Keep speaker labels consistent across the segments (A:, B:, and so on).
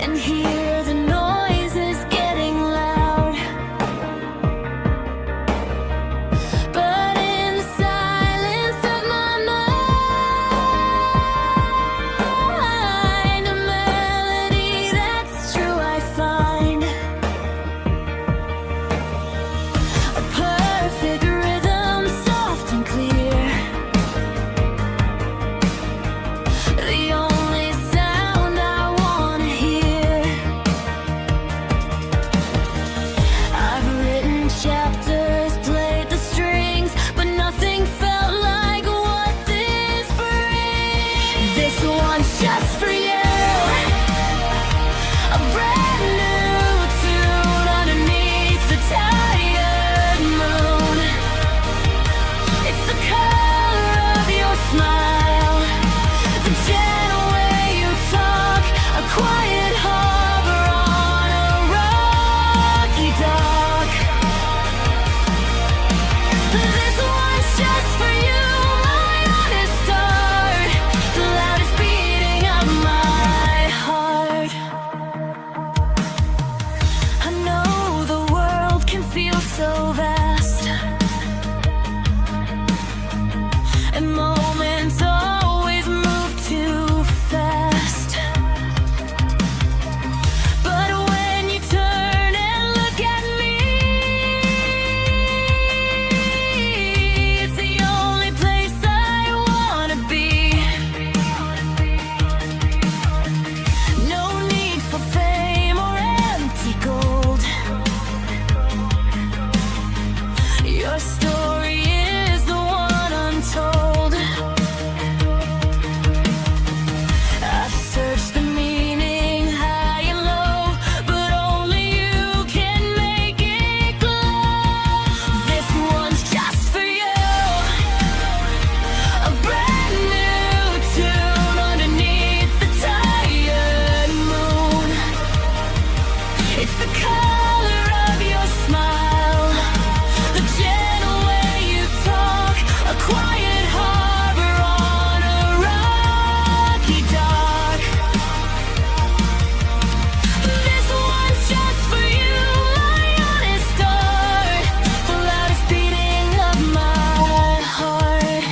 A: and hear the noises getting loud. But in the silence of my mind, a melody that's true I find. A perfect rhythm, soft and clear. The only sound I wanna hear. I've written chapters, played the strings, but nothing felt like what this brings. This one's just for you. A brand new tune underneath the tired moon. It's the color of your smile, the gentle way you talk, a quiet harbor on a rocky dock. This one's just for you, my honest heart, the loudest beating of my heart. I know the world can feel so vast, and moments always move too fast. But when you turn and look at me, it's the only place I wanna be. No need for fame or empty gold. Your story is the one untold. I've searched the meaning high and low, but only you can make it glow. This one's just for you. A brand new tune underneath the tired moon. It's the color of your smile, the gentle way you talk, a quiet harbor on a rocky dock. This one's just for you, my honest heart, the loudest beating of my heart.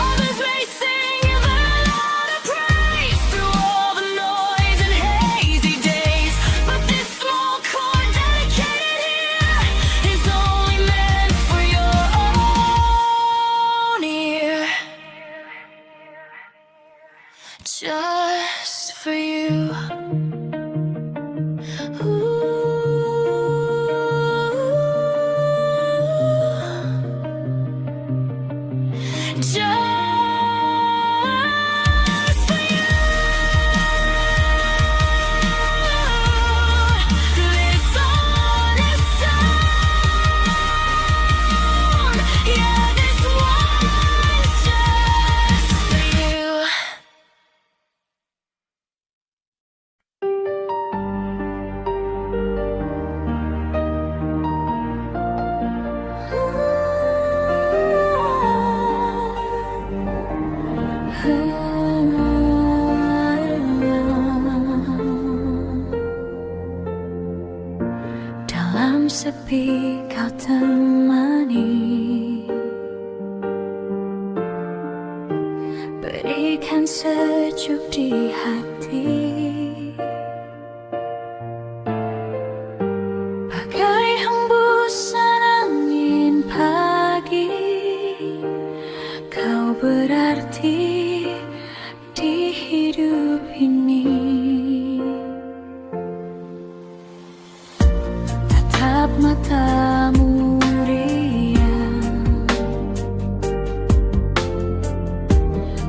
A: Others may sing the louder praise through all the noise and hazy days, but this small chord dedicated here is only meant for your own ear. Just for you. Just for you. This honest sound, yeah, this one's just for you. Dalam sepi kau temani, berikan sejuk di hati, bagai hembusan angin pagi. Kau berarti di hidup ini. Tatap matamu riang,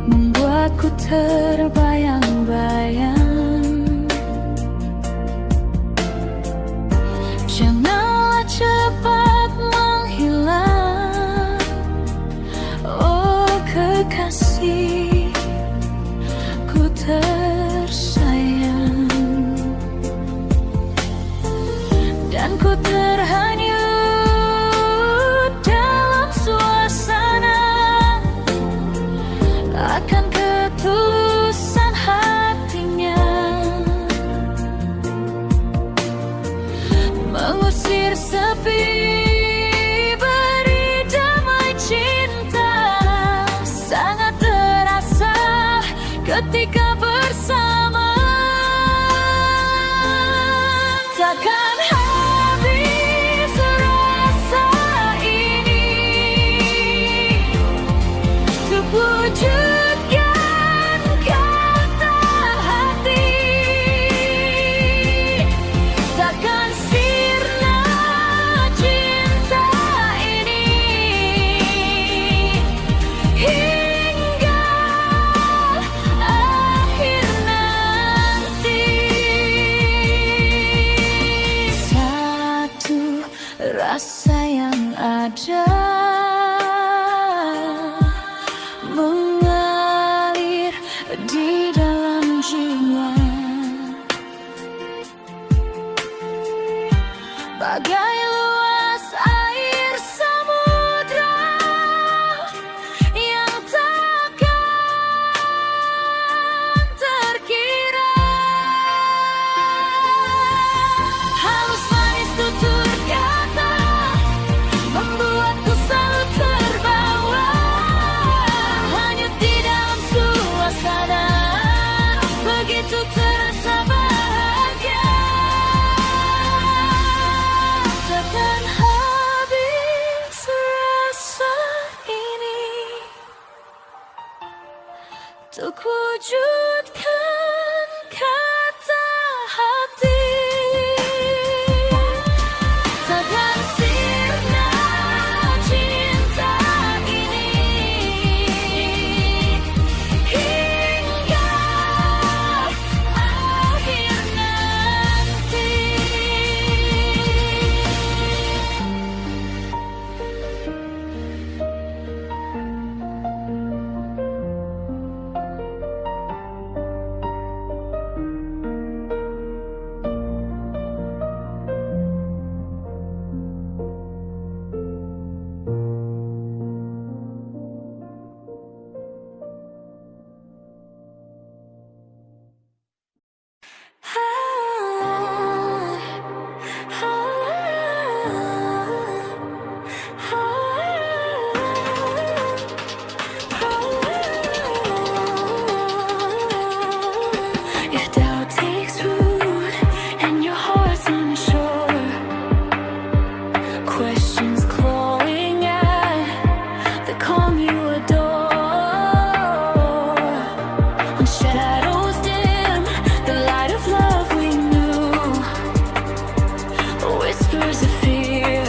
A: membuatku terbayang-bayang. Janganlah cepat menghilang, oh kekasih ku tersayang. Dan ku terhanyut dalam suasana akan ketulusan hati. ketika bersama. Takkan habis rasa ini untuk wujudkan kata hati. Takkan sirna cinta ini hingga akhir nanti. Satu rasa yang ada mengalir di dalam jiwa, bagai luas air samudra yang takkan terkira. Halus manis tutur kata membuatku selalu terbawa, hanyut di dalam suasana, begitu terasa bahagia. Takkan habis rasa ini untuk wujudkan kata hati. Takkan sirna cinta ini hingga akhir nanti. If doubt takes root and your heart's unsure, questions clawing at the calm you adore. When shadows dim the light of love we knew, whispers of fear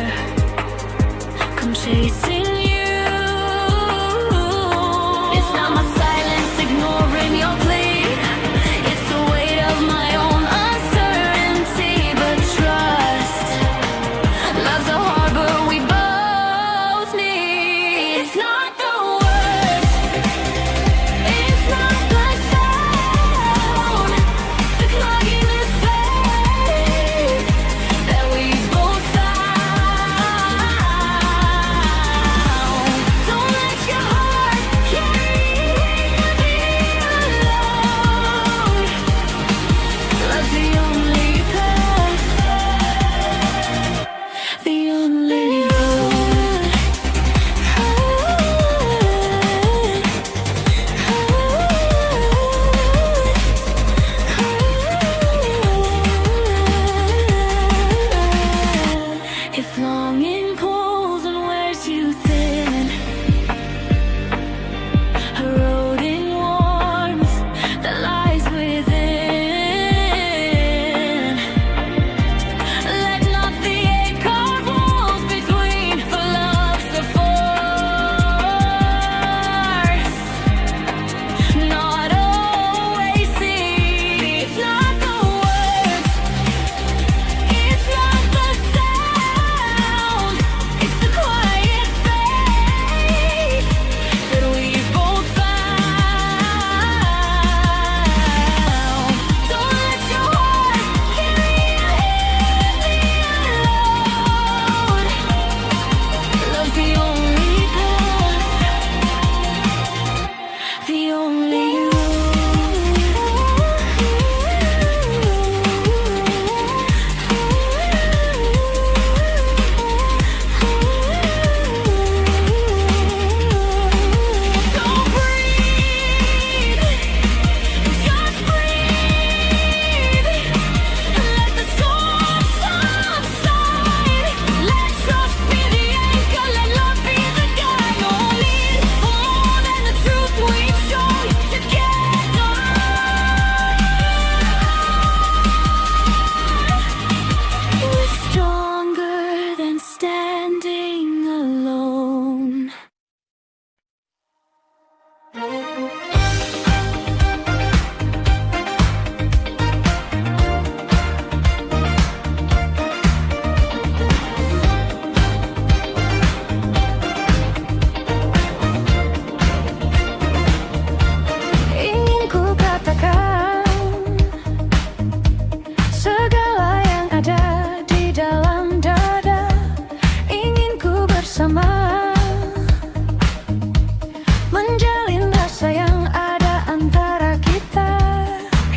A: come chasing you. It's not my silence ignoring your plea, it's the weight of my own uncertainty. But trust, love's a harbor we both need. It's not the worst, it's not the sad.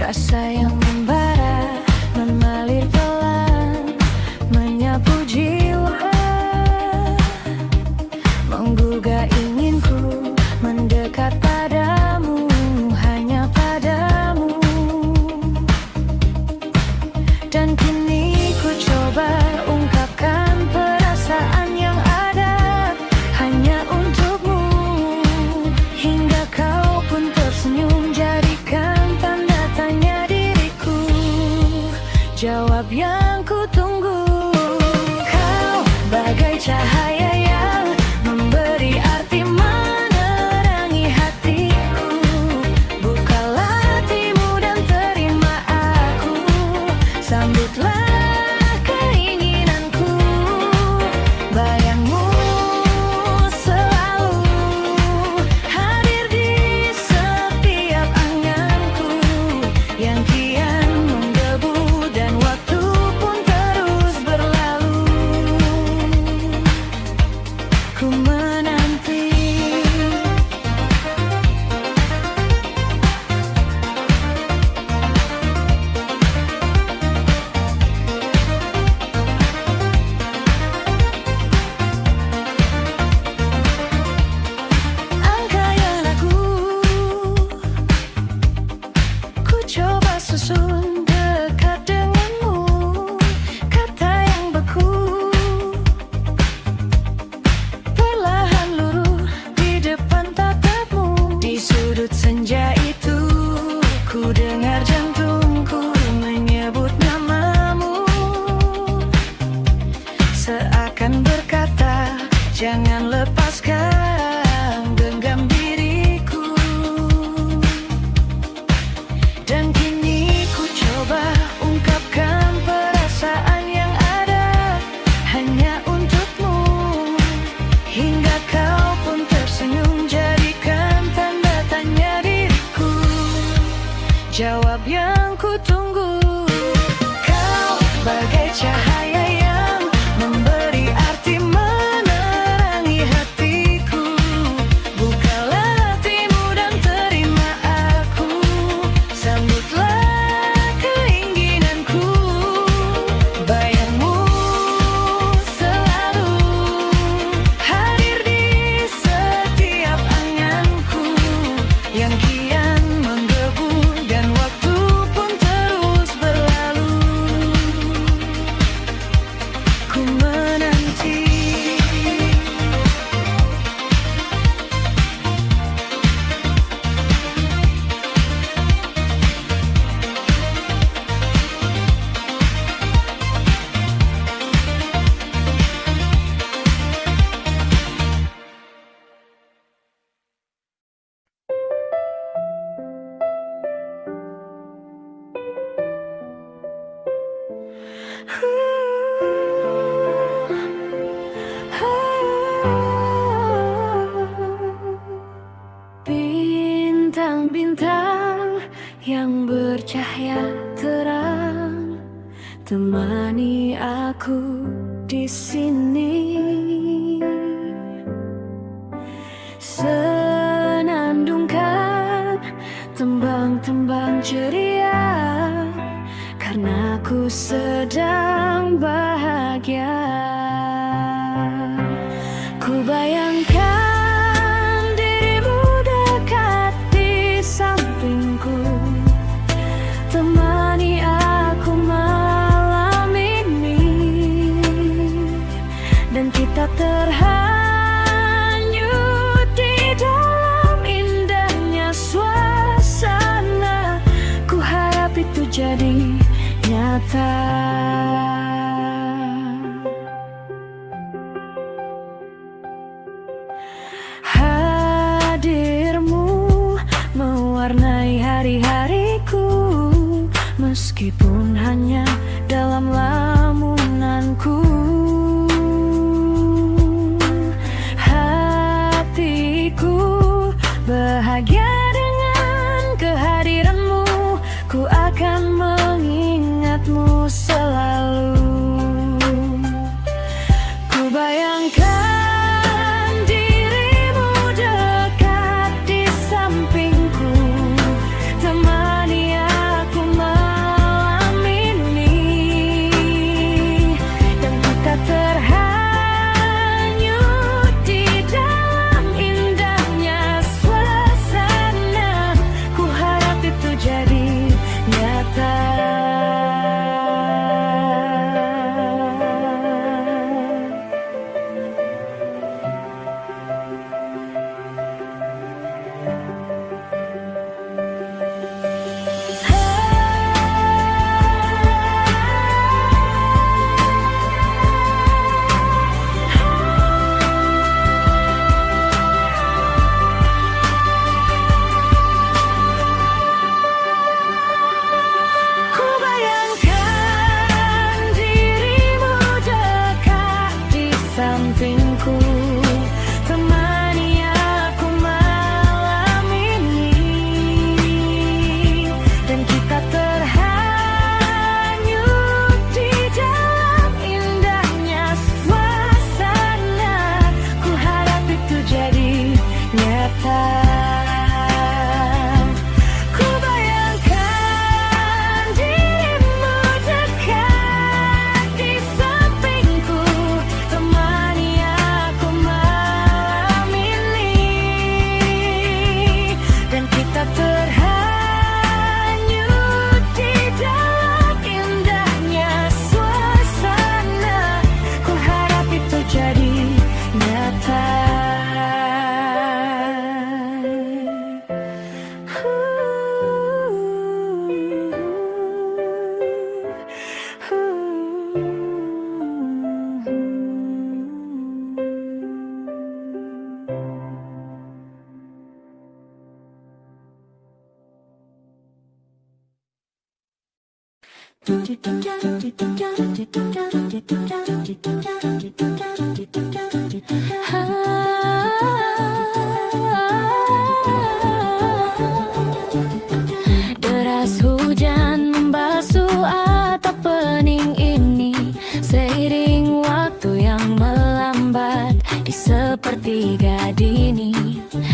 A: Rasa yang membara, mengalir pelan, menyapu jiwa, menggugah inginku mendekat padamu, hanya padamu. Dan kini ku coba ungkapkan perasaan yang ada hanya untukmu, hingga kau pun tersenyum jadikan tanda tanya diriku. Jawab yang ku tunggu. Kau bagai cahaya yang memberi arti menerangi hatiku. Bukalah hatimu dan terima aku, sambutlah keinginanku. Bayangmu selalu hadir di setiap anganku yang kian menggebu, dan waktu pun terus berlalu. Ku menanti. Angkaian aku, ku coba susun dekat denganmu, kata yang beku perlahan luruh di depan tatapmu. Di sudut senja itu ku dengar jantungku menyebut namamu, seakan berkata jangan lepaskan genggam diriku. Dan kini ku coba ungkapkan perasaan yang ada hanya untukmu, hingga kau pun tersenyum jadikan tanda tanya diriku. Jawab yang ku tunggu. Kau bagai cahaya yang memberi arti menerangi hatiku. Bukalah hatimu dan terima aku, sambutlah keinginanku. Bayangmu selalu hadir di setiap anganku yang kian menggebu, dan waktu pun terus berlalu. Ku menanti. Bintang-bintang yang bercahaya terang, temani aku di sini. Senandungkan tembang-tembang ceria, karena aku sedang bahagia. Ku bayangkan dirimu dekat di sampingku, temani aku malam ini, dan kita terhanyut di dalam indahnya suasana. Ku harap itu jadi nyata. Hadirmu mewarnai hari-hariku, meskipun hanya dalam lamunanku. Hatiku bahagia dengan kehadiranmu, ku akan mengingatmu selalu. Ku bayangkan dirimu dekat di sampingku, temani aku Deras hujan membasuh atap pening ini, seiring waktu yang melambat di sepertiga dini.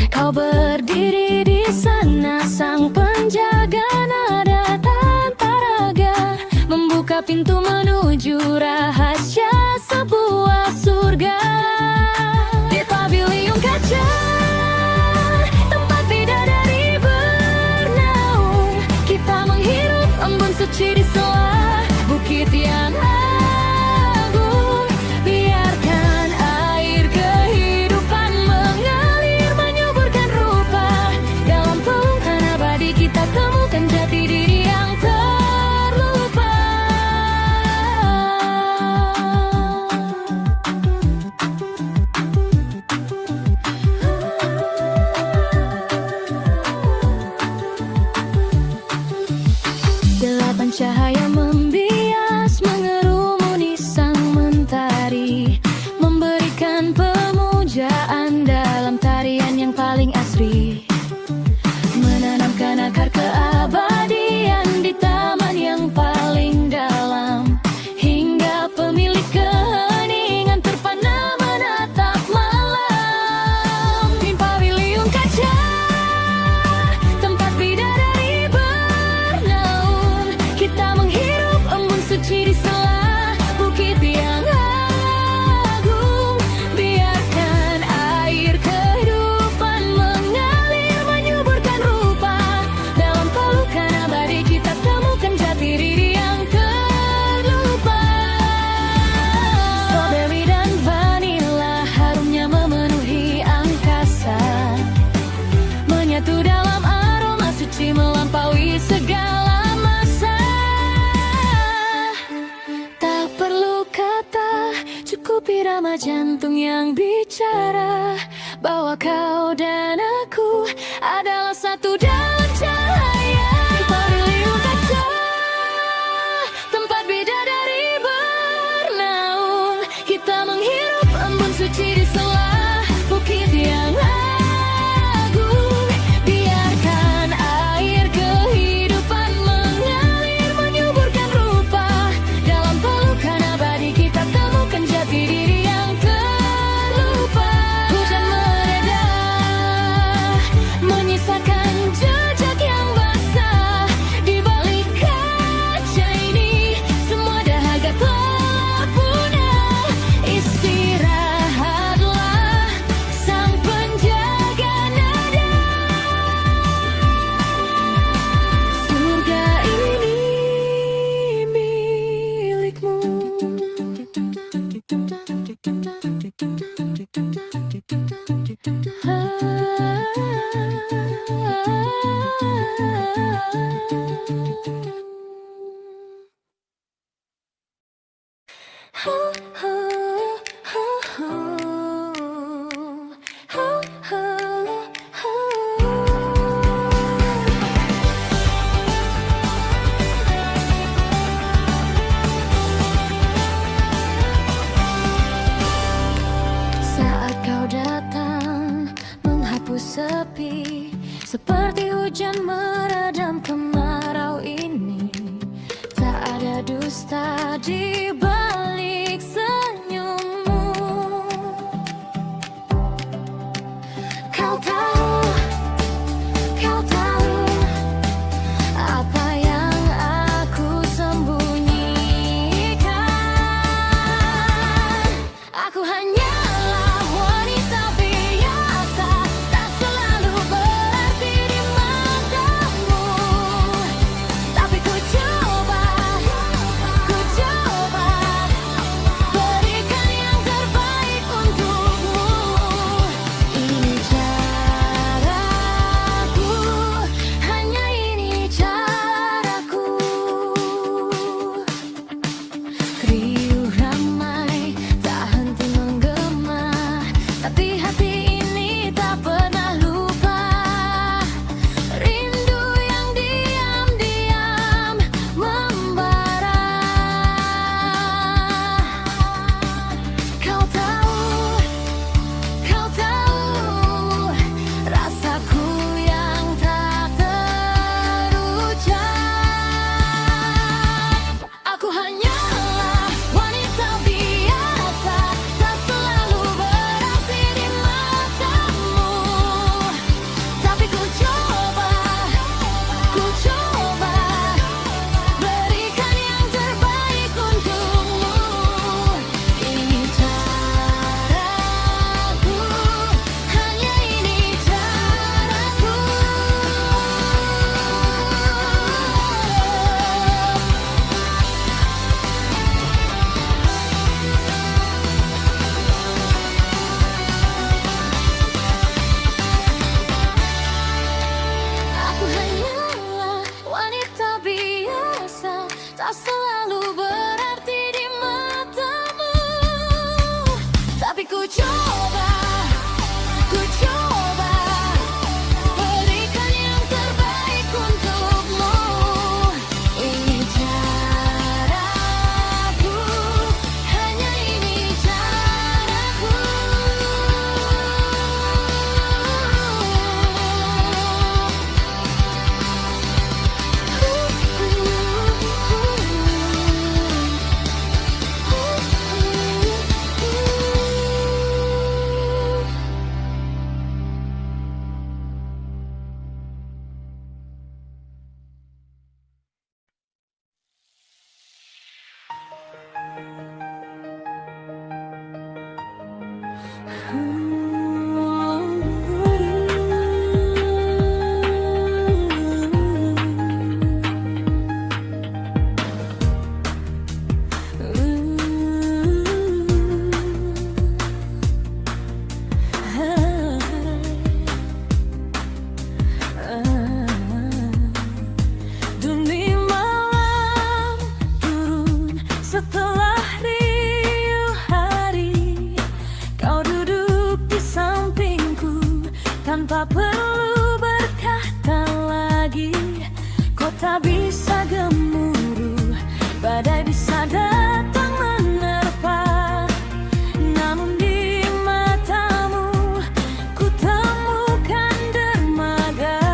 A: Kau berdiri di sana, sang penjaga nada tanpa raga, membuka pintu menuju rahasia sebuah surga. Di pavilion kaca, tempat bidadari bernaung, kita menghirup embun suci di sela bukit yang agung. Biarkan air kehidupan mengalir, menyuburkan rupa. Dalam pelukan abadi kita temukan jati diri yang terlupa. Delapan cahaya membias, mengerumuni sang mentari, memberikan pemujaan dalam tarian yang paling asri, menanamkan akar keabadian di taman yang paling dalam, hingga pemilik keheningan terpana menatap malam. Di pavilion kaca, tempat bidadari bernaung, kita menghirup embun suci di sela bukit yang agung. Biarkan air kehidupan mengalir, menyuburkan rupa. Dalam pelukan abadi kita temukan jati diri yang terlupa. Strawberry dan vanila harumnya memenuhi angkasa, menyatu dalam aroma suci melampaui segala masa. Tak perlu kata, cukup irama jantung yang bicara bahwa kau dan aku adalah satu dalam cahaya. Di pavilion kaca, tempat bidadari bernaung, kita menghirup embun suci di sela bukit yang agung. Biarkan air kehidupan mengalir, menyuburkan rupa. Dalam pelukan abadi kita temukan jati diri yang terlupa. Hujan mereda, menyisakan jejak yang basah. tak selalu berarti di matamu. Tapi ku coba berikan yang terbaik untukmu. Ini caraku, hanya ini caraku. Demi malam turun setelah riuh hari, kau duduk di sampingku tanpa perlu berkata lagi. Kota bisa gemuruh, badai bisa datang menerpa, namun di matamu ku temukan dermaga.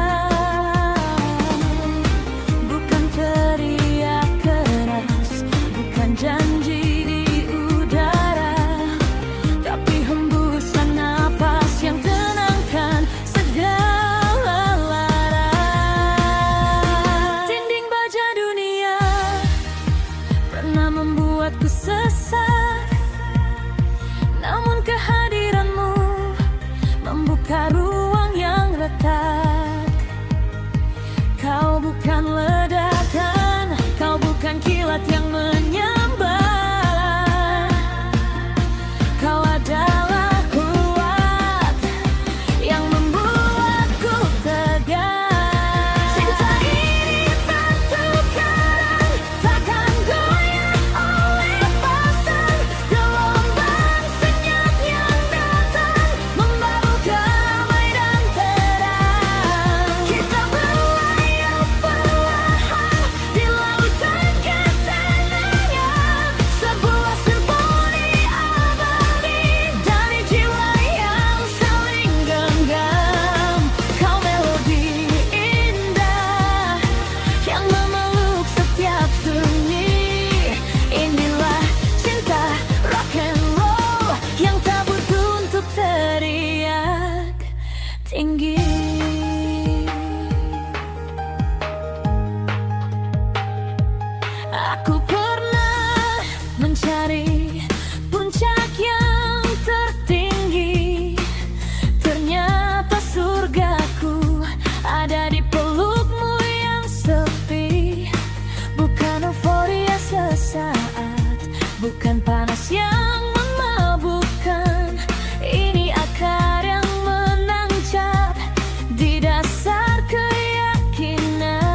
A: Bukan teriak keras, bukan janji di udara, tapi hembusan napas yang tenangkan segala lara. Dinding baja dunia pernah membuatku sesat, namun kehadiranmu membuka ruang yang retak. Kau bukan ledakan, kau bukan kilat yang menyambar. Kau adalah kuat yang membuatku tegar. Cinta ini batu karang, takkan goyah oleh pasang gelombang senyap yang datang, membawa damai dan terang. Kita berlayar perlahan di lautan ketenangan, sebuah simfoni abadi dari jiwa yang saling genggam. Kau melodi indah yang memeluk setiap sunyi. Inilah cinta rock and roll yang tak butuh untuk teriak tinggi. Aku pernah mencari puncak yang tertinggi, ternyata surgaku ada di pelukmu yang sepi. Bukan euforia sesaat, bukan panas yang memabukkan, ini akar yang menancap di dasar keyakinan.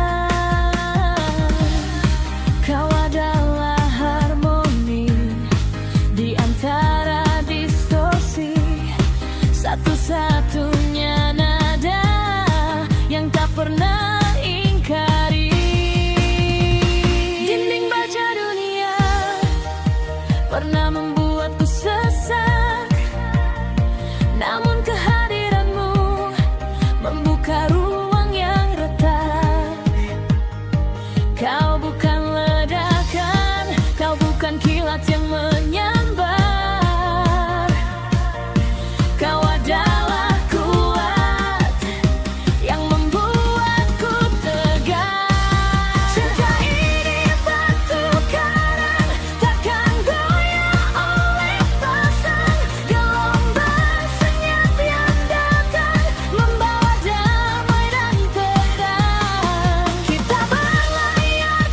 A: Kau adalah harmoni di antara distorsi, satu-satunya nada yang tak pernah ingkari. Dinding baja dunia pernah membuatku sesak, namun kehadiranmu membuka ruang yang retak. Kau bukan ledakan, kau bukan kilat yang menyambar. Kau adalah kuat yang membuatku tegar. Cinta ini batu karang, takkan goyah oleh pasang gelombang senyap yang datang, membawa damai dan terang. Kita berlayar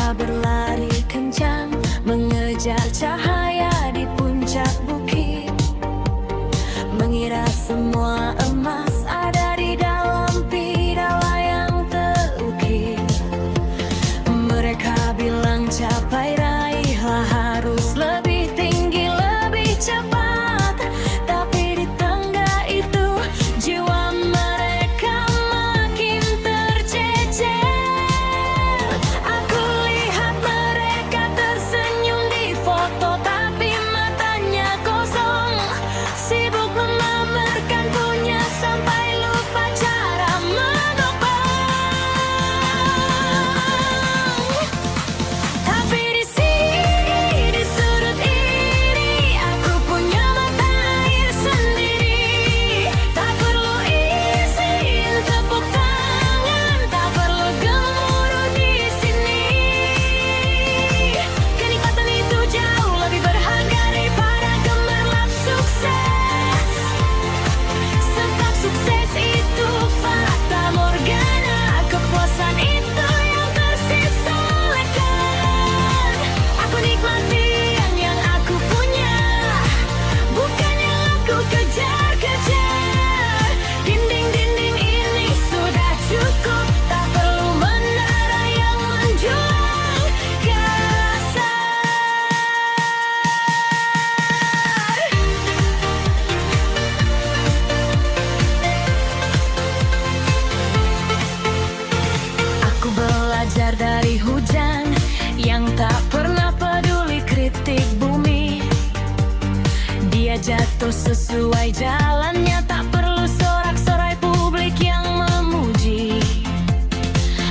A: Mereka berlari kencang, mengejar cahaya di puncak bukit, mengira semua emas ada di dalam piala yang terukir. Mereka bilang capai, raihlah, harus lebih tinggi, lebih cepat. Tapi di tangga itu jiwa mereka makin tercecer. Aku lihat mereka tersenyum di foto, tapi matanya kosong, sibuk memamerkan punya sampai lupa cara menopang. Tapi di sini, di sudut ini, aku punya mata air sendiri. Tak perlu izin tepuk tangan, tak perlu gemuruh di sini. Kenikmatan itu jauh lebih berharga daripada gemerlap sukses. Sebab sukses itu fata morgana, kepuasan itu yang tersisa lekat. Aku nikmati yang aku punya, bukan yang aku kejar-kejar. Dinding-dinding ini sudah cukup, tak perlu menara yang menjulang kasar. Aku belajar dari hujan yang tak pernah peduli kritik bumi. Dia jatuh sesuai jalannya, tak perlu sorak-sorai publik yang memuji.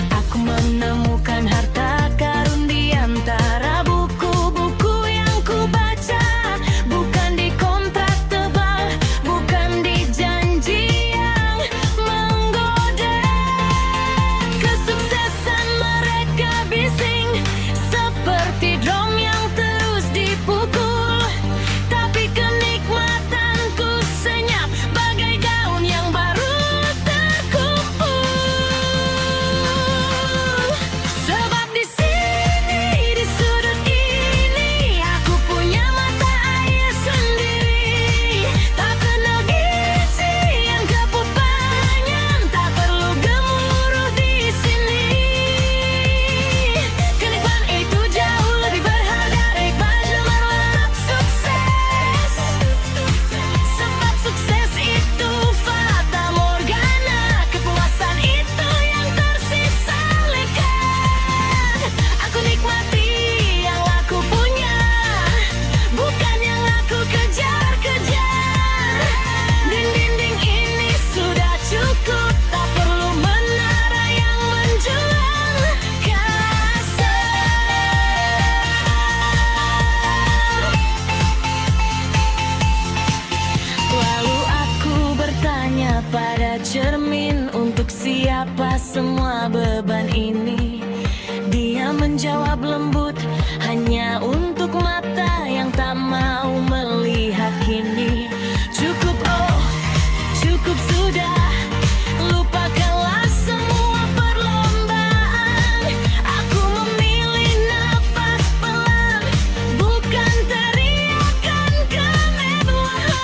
A: Aku menemukan harta karun di antara buku-buku yang ku baca, bukan di kontrak tebal, bukan di janji yang menggoda. Kesuksesan mereka bising seperti drum yang terus dipukul, tapi kenikmatanku senyap bagai daun yang baru terkumpul. Sebab di sini, di sudut ini, aku punya mata air sendiri. Tak kenal izin tepuk tangan, tak perlu gemuruh di sini. Kenikmatan itu jauh lebih berharga daripada gemerlap sukses. Sebab sukses itu fata morgana, kepuasan itu yang tersisa lekat. Aku nikmati yang aku punya, bukan yang aku kejar-kejar. Dinding ini sudah cukup, tak perlu menara yang menjulang kasar. Lalu aku bertanya pada cermin, untuk siapa semua beban ini? Dia menjawab lembut, hanya untuk mata yang tak mau melihat kini. Cukup, oh cukup sudah, lupakanlah semua perlombaan. Aku memilih nafas pelan, bukan teriakan kemewahan.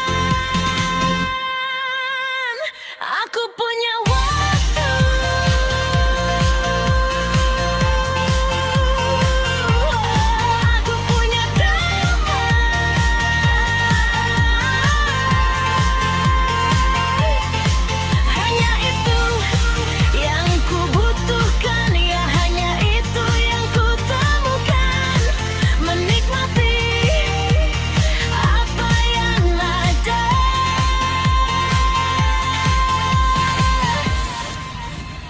A: Aku punya waktu, aku punya hanya itu yang ku butuhkan, ya hanya itu yang ku temukan. Menikmati apa yang ada,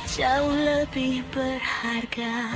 A: jauh lebih berharga.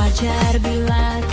A: wajar bila